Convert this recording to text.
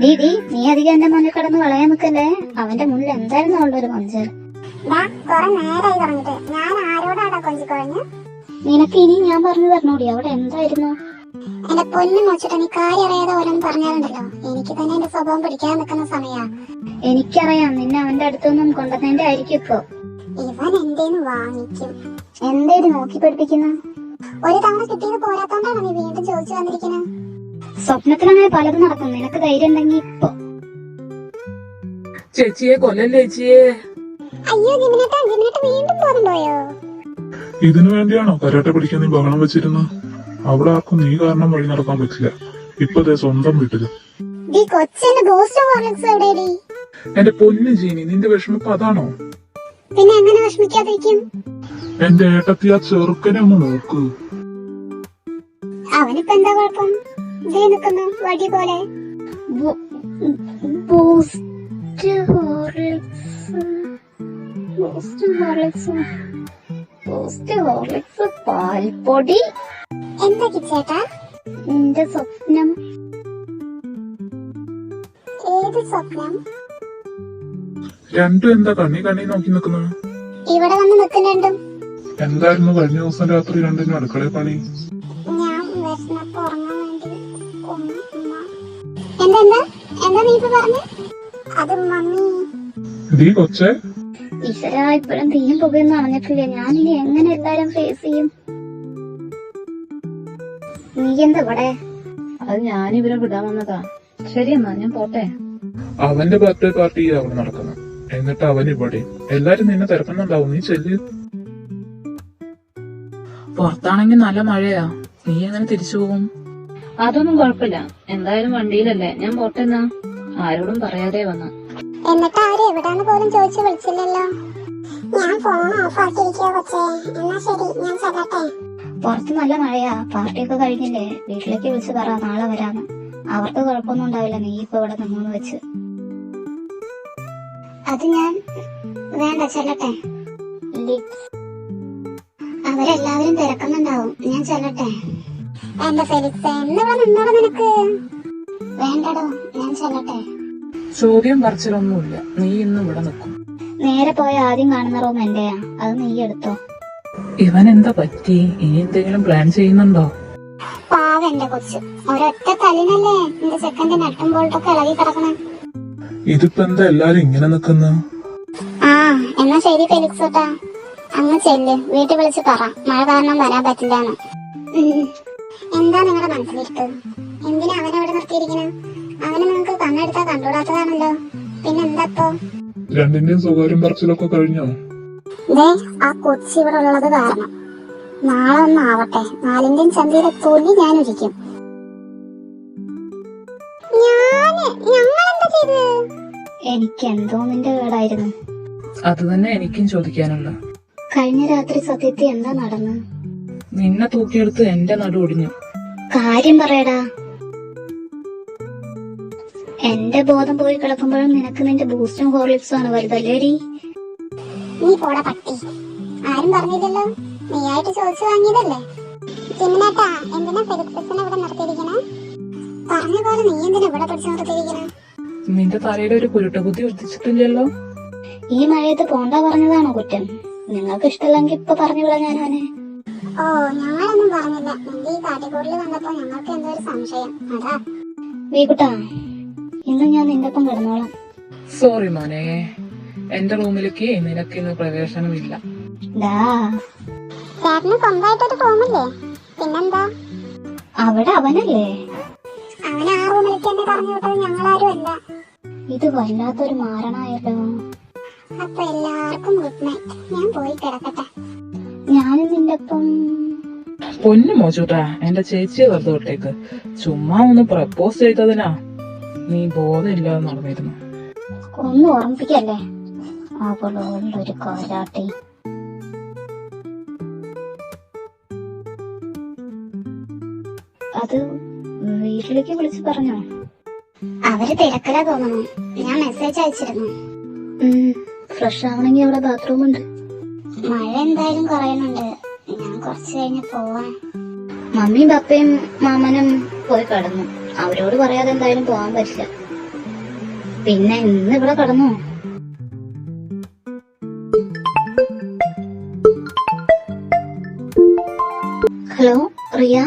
ദീദി, നീ അധികം എന്റെ മുന്നിൽ കിടന്ന് കളയാൻ നിൽക്കല്ലേ. അവന്റെ മുന്നിൽ എന്തായിരുന്നു അവളുടെ ഒരു കൊഞ്ചൽ. നിനക്ക് ഇനി ഞാൻ പറഞ്ഞു തരണോടി അവിടെ എന്തായിരുന്നു. എന്റെ പൊന്നു മോച്ചിട്ട് നീ കാര്യം അറിയാതെ ഓരോന്ന് പറഞ്ഞാലുണ്ടല്ലോ, എനിക്ക് തന്നെ എന്റെ സ്വഭാവം പിടിക്കാൻ നിൽക്കുന്ന സമയാ. എനിക്കറിയാം, നിന്നെ അവന്റെ അടുത്തൊന്നും കൊണ്ടുവന്നതിന്റെ ആയിരിക്കും ഇപ്പൊ. ഇവൻ എന്തേന്ന് വാങ്ങിക്കും. എന്തേലും നോക്കി പഠിപ്പിക്കുന്ന. ഒരു തവണ കിട്ടിയത് പോരാത്തോണ്ടാണ് നീ വീണ്ടും ചോദിച്ചു വന്നിരിക്കുന്നത്. സ്വപ്നത്തിലങ്ങനെ പലതും നടക്കും. നിനക്ക് ധൈര്യം ഉണ്ടെങ്കിൽ ഇപ്പൊ. ചേച്ചിയെ കൊല്ലല്ലേ ചേച്ചിയെ. അയ്യോ ജിമിനേട്ട വീണ്ടും ബോധം പോയോ? ഇതിനു വേണ്ടിയാണോ കരാട്ടെ പഠിക്കാൻ നീ ബഹളം വെച്ചിരുന്നത്? അവിടെ ആർക്കും നീ കാരണം വഴി നടക്കാൻ പറ്റില്ല. ഇപ്പൊ ദേ സ്വന്തം വീട്ടില്. ഈ കൊച്ചിന്റെ ബൂസ്റ്റ് ഹോർലിക്സ് എവിടെയാടി? എന്റെ പൊന്നു ജീനി, നിന്റെ വിഷമിപ്പ് അതാണോ? പിന്നെ എങ്ങനെ വിഷമിക്കാതിരിക്കും? എന്റെ ഏട്ടത്തി ആ ചെറുക്കനെ ഒന്ന് നോക്ക്. അവനിപ്പോ എന്താ കുഴപ്പം? ഇതേ നിക്കുന്നു വടി പോലെ. Boost Horlicks, boost Horlicks, boost Horlicks, പാൽപ്പൊടി. എന്താ കിച്ചേട്ടാ? നിന്റെ സ്വപ്നം. ഏത് സ്വപ്നം? രണ്ടും എന്താ കണ്ണി നോക്കി നിക്കുന്നത്? ഇവിടെ വന്ന് നിൽക്കുന്നുണ്ടും. എന്തായിരുന്നു കഴിഞ്ഞ ദിവസം രാത്രി രണ്ടിനും അടുക്കളയിൽ പണി? ഞാൻ വിശന്നപ്പോ ഉറങ്ങാൻ വേണ്ടി എന്താ നീ ഇപ്പൊ പറഞ്ഞു? അത് മമ്മി. ദീ കൊച്ചേ, ഈശ്വരാ, ഇപ്പോഴും തീയും പുകയൊന്നും അറിഞ്ഞിട്ടില്ല. ഞാനിനി എങ്ങനെ എല്ലാരും ഫേസ് ചെയ്യും? നീ എന്താ ഇവിടെ? അത് ഞാനിവരെ വിടാൻ വന്നതാ. ശരിയെന്നാ ഞാൻ പോട്ടെ. അവന്റെ ബർത്ത്ഡേ പാർട്ടി അവിടെ നടക്കുന്നത്, എന്നിട്ട് അവൻ ഇവിടെ. എല്ലാരും നിന്നെ തിരക്കുന്നുണ്ടാവും, നീ ചെല്ല്. പുറത്താണെങ്കിൽ നല്ല മഴയാ, നീ എങ്ങനെ തിരിച്ചു പോകും? അതൊന്നും കുഴപ്പമില്ല, എന്തായാലും വണ്ടിയിലല്ലേ. ഞാൻ പോട്ടെ എന്നാ. ആരോടും പറയാതെ വന്ന. എന്നിട്ട് അവര് എവിടാന്ന് പോലും ചോദിച്ചു വിളിച്ചില്ലല്ലോ. ഞാൻ ഫോൺ ഓഫ് ആക്കിയിരിക്കോ കൊച്ചേ. എന്നാ ശരി, ഞാൻ ചെല്ലട്ടെ. പുറത്ത് നല്ല മഴയാ. പാർട്ടിയൊക്കെ കഴിഞ്ഞില്ലേ? വീട്ടിലേക്ക് വിളിച്ച് പറ നാളെ വരാന്ന്. അവർക്ക് കുഴപ്പമൊന്നും ഉണ്ടാവില്ല, നീ ഇപ്പൊ ഇവിടെ നിന്നോന്ന് വെച്ച്. അത് ഞാൻ വേണ്ട, ചെല്ലട്ടെ. അവരെല്ലാവരും തിരക്കുന്നുണ്ടാവും, ഞാൻ ചെല്ലട്ടെ. എന്റെ ഫെലിക്സ് എന്നിവിടെ നിന്നോട് നിനക്ക്. വേണ്ടടോ, ഞാൻ ചെല്ലട്ടെ. ചോദ്യം പറിച്ചിലൊന്നുമില്ല, നീ ഇന്ന് ഇവിടെ നിൽക്കും. നേരെ പോയ ആദ്യം കാണുന്ന റൂം എന്റെയാ, അത് നീ എടുത്തോ. ഇവൻ എന്താ പറ്റി? ഇനി എന്തെങ്കിലും പ്ലാൻ ചെയ്യുന്നുണ്ടോ? പാവ എന്റെ കൊച്ച്, ഒരൊറ്റ തല്ലിനല്ലേ എന്റെ ചെക്കന്റെ നട്ടും ബോൾട്ടൊക്കെ ഇളകി കിടക്കണേ. ഇതിപ്പോ എന്താ എല്ലാരും ഇങ്ങനെ നിക്കുന്ന? ആ എന്നാ ശരി ഫെലിക്സ് കേട്ടാ, അങ്ങ് ചെല്ല്. വീട്ടിൽ വിളിച്ച് പറ മഴ കാരണം വരാൻ പറ്റില്ലാന്ന്. എന്താ നിങ്ങളുടെ മനസ്സിലിരിപ്പ്? എന്തിനാ അവനവിടെ നിർത്തിയിരിക്കണ? അവനെ നിങ്ങൾക്ക് കണ്ണെടുത്താ കണ്ടുകൂടാത്തതാണല്ലോ. പിന്നെ എന്താപ്പോ? രണ്ടിന്റെയും സ്വകാര്യം പറച്ചിലൊക്കെ കഴിഞ്ഞോ? ദേ ആ കൊച്ചി ഇവിടെ ഉള്ളത് കാരണം നാളെ ഒന്നാവട്ടെ, നാലിന്റെയും ചന്തയിലെ തൊലി ഞാൻ ഒരിക്കും. ഞങ്ങളെന്താ ചെയ്ത്? എനിക്ക് എന്തോ നിന്റെ വീടായിരുന്നു. അത് തന്നെ എനിക്കും ചോദിക്കാനുള്ള. കഴിഞ്ഞ രാത്രി സത്യത്തിൽ എന്താ നടന്ന്? നിന്നെ തൂക്കിയെടുത്ത് എന്റെ നടു ഒടിഞ്ഞു. കാര്യം പറയടാ. എന്റെ ബോധം പോയി കിടക്കുമ്പോഴും നിനക്ക് നിന്റെ ബൂസ്റ്റും ഹോർലിക്സും ആണ് വലുതല്ലേടി. നീ പോടാ പട്ടി. ആരും പറഞ്ഞില്ലല്ലോ, നീയായിട്ട് ചോദിച്ചു വാങ്ങിയതല്ലേ. ജിമിനേട്ടാ, എന്തിനാ ഫെലിക്സിനെ ഇവിടെ നിർത്തിയിരിക്കണേ? പറഞ്ഞ പോലെ നീ എന്തിനാ ഇവിടെ പിടിച്ചു നിർത്തിയിരിക്കണേ? നിന്റെ തലയുടെ ഒരു കുരുട്ടുബുദ്ധി വർദ്ധിച്ചിട്ടില്ലല്ലോ. ഈ മഴയത്ത് പോണ്ട പറഞ്ഞതാണോ കുറ്റം? നിങ്ങൾക്ക് ഇഷ്ടമല്ലെങ്കിൽ ഇപ്പൊ പറഞ്ഞു വിടാ ഞാൻ അവനെ. ഓ ഞങ്ങളൊന്നും പറഞ്ഞില്ല. നിന്റെ ഈ കാട്ടിക്കൂടിൽ കണ്ടപ്പോ ഞങ്ങൾക്ക് എന്തോ ഒരു സംശയം, അതാ. വീക്കുട്ടാ, ഇന്ന് ഞാൻ നിന്റെ ഒപ്പം കിടന്നോളാം. സോറി മോനെ, എന്റെ റൂമിലേക്ക് നിനക്ക് ഇന്ന് പ്രവേശനമില്ല. ചേട്ടന് സ്വന്തമായിട്ടൊരു റൂമില്ലേ? പിന്നെന്താ? അവിടെ അവനല്ലേ? അവൻ ആ റൂമിലേക്ക് എന്നെ പറഞ്ഞു വിട്ടത് ഞങ്ങളാരും അല്ല. ഇത് വല്ലാത്തൊരു മാരണായല്ലോ. അപ്പൊ എല്ലാവർക്കും ഗുഡ് നൈറ്റ്. ഞാൻ പോയി കിടക്കട്ടെ. ഞാനും നിന്റെ ഒപ്പം. പൊന്നു മോച്ചൂട്ടാ, എന്റെ ചേച്ചിയെ വെറുതെ വിട്ടേക്ക്. ചുമ്മാ ഒന്ന് പ്രപ്പോസ് ചെയ്തതിനാ നീ ബോധമില്ലാതെ നടന്നിരുന്നു. ഒന്ന് ഓർമ്മിപ്പിക്കല്ലേ അവളോടൊരു കാരാട്ടി. അത് വീട്ടിലേക്ക് വിളിച്ച് പറഞ്ഞോ? അവര് തിരക്കലാ തോന്നുന്നു. ഞാൻ മെസ്സേജ് അയച്ചിരുന്നു. ഫ്രഷ് ആവണമെങ്കിൽ അവിടെ ബാത്റൂം ഉണ്ട്. മഴ എന്തായാലും കുറയുന്നുണ്ട്, ഞാൻ കുറച്ച് കഴിഞ്ഞ് പോവാൻ. മമ്മിയും പപ്പയും മാമനും പോയി കിടന്നു. അവരോട് പറയാതെ എന്തായാലും പോകാൻ പറ്റില്ല. പിന്നെ ഇന്ന് ഇവിടെ കിടന്നു. ഹലോ റിയ,